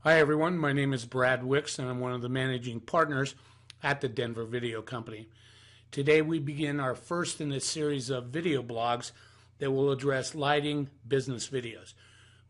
Hi everyone, my name is Brad Wicks and I'm one of the managing partners at the Denver Video Company. Today we begin our first in a series of video blogs that will address lighting business videos.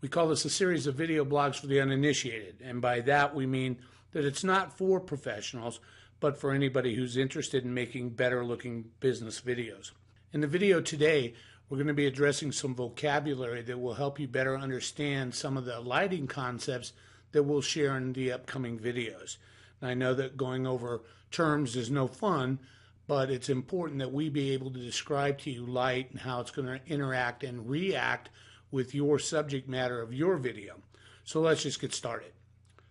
We call this a series of video blogs for the uninitiated, and by that we mean that it's not for professionals but for anybody who's interested in making better looking business videos. In the video today we're going to be addressing some vocabulary that will help you better understand some of the lighting concepts that we'll share in the upcoming videos. And I know that going over terms is no fun, but it's important that we be able to describe to you light and how it's going to interact and react with your subject matter of your video. So let's just get started.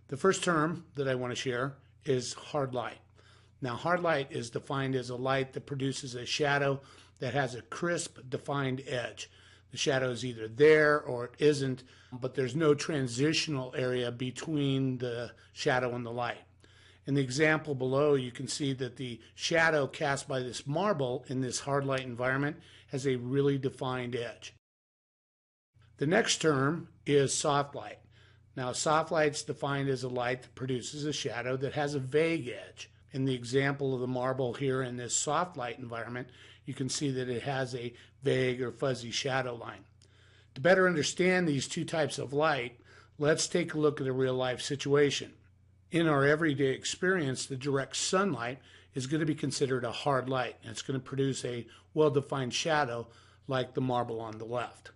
The first term that I want to share is hard light. Now, hard light is defined as a light that produces a shadow that has a crisp, defined edge. The shadow is either there or it isn't, but there's no transitional area between the shadow and the light. In the example below, you can see that the shadow cast by this marble in this hard light environment has a really defined edge. The next term is soft light. Now, soft light is defined as a light that produces a shadow that has a vague edge. In the example of the marble here in this soft light environment, you can see that it has a vague or fuzzy shadow line. To better understand these two types of light, let's take a look at a real life situation. In our everyday experience, the direct sunlight is going to be considered a hard light, and it's going to produce a well-defined shadow like the marble on the left.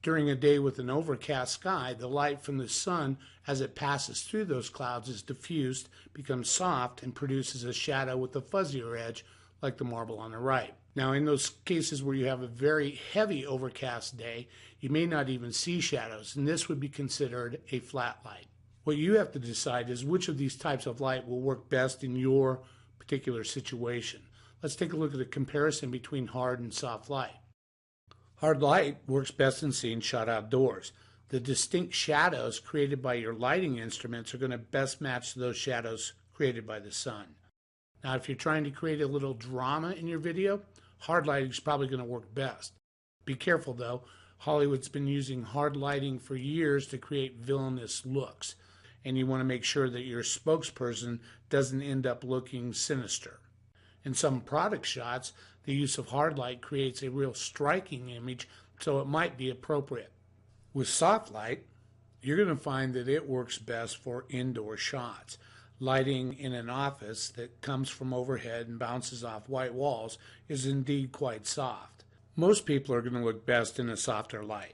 During a day with an overcast sky, the light from the sun as it passes through those clouds is diffused, becomes soft, and produces a shadow with a fuzzier edge like the marble on the right. Now, in those cases where you have a very heavy overcast day, you may not even see shadows, and this would be considered a flat light. What you have to decide is which of these types of light will work best in your particular situation. Let's take a look at a comparison between hard and soft light. Hard light works best in scenes shot outdoors. The distinct shadows created by your lighting instruments are going to best match those shadows created by the sun. Now, if you're trying to create a little drama in your video, hard lighting is probably going to work best. Be careful though, Hollywood's been using hard lighting for years to create villainous looks, and you want to make sure that your spokesperson doesn't end up looking sinister. In some product shots, the use of hard light creates a real striking image, so it might be appropriate. With soft light, you're going to find that it works best for indoor shots. Lighting in an office that comes from overhead and bounces off white walls is indeed quite soft. Most people are going to look best in a softer light.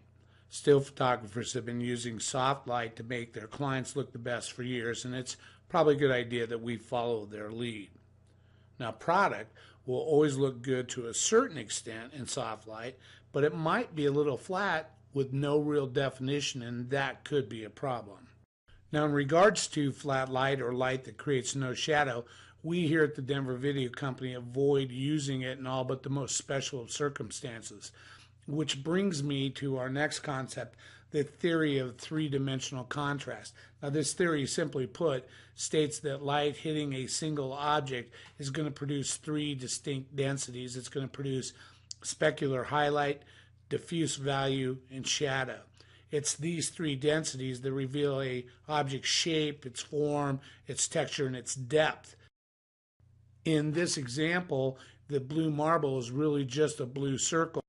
Still photographers have been using soft light to make their clients look the best for years, and it's probably a good idea that we follow their lead. Now, product will always look good to a certain extent in soft light, but it might be a little flat with no real definition, and that could be a problem. Now, in regards to flat light or light that creates no shadow, we here at the Denver Video Company avoid using it in all but the most special of circumstances, which brings me to our next concept, the theory of three-dimensional contrast. Now, this theory, simply put, states that light hitting a single object is going to produce three distinct densities. It's going to produce specular highlight, diffuse value, and shadow. It's these three densities that reveal a object's shape, its form, its texture, and its depth. In this example, the blue marble is really just a blue circle.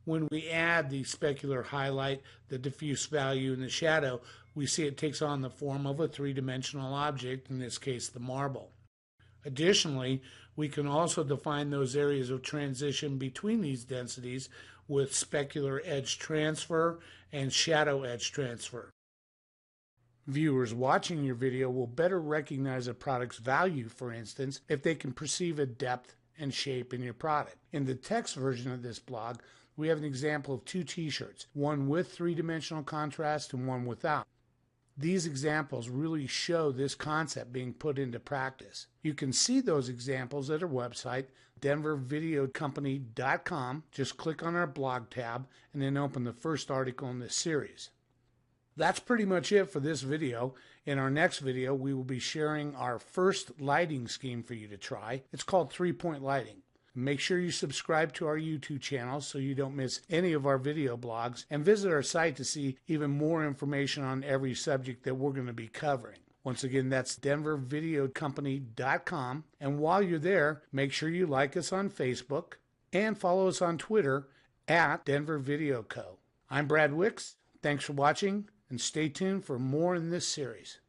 When we add the specular highlight, the diffuse value, and the shadow, we see it takes on the form of a three-dimensional object, in this case the marble. Additionally, we can also define those areas of transition between these densities with specular edge transfer and shadow edge transfer. Viewers watching your video will better recognize a product's value, for instance, if they can perceive a depth and shape in your product. In the text version of this blog, we have an example of two t-shirts, one with three-dimensional contrast and one without. These examples really show this concept being put into practice. You can see those examples at our website, denvervideocompany.com. Just click on our blog tab and then open the first article in this series. That's pretty much it for this video. In our next video, we will be sharing our first lighting scheme for you to try. It's called three-point lighting. Make sure you subscribe to our YouTube channel so you don't miss any of our video blogs, and visit our site to see even more information on every subject that we're going to be covering. Once again, that's denvervideocompany.com. And while you're there, make sure you like us on Facebook and follow us on Twitter at Denver Video Co. I'm Brad Wicks. Thanks for watching, and stay tuned for more in this series.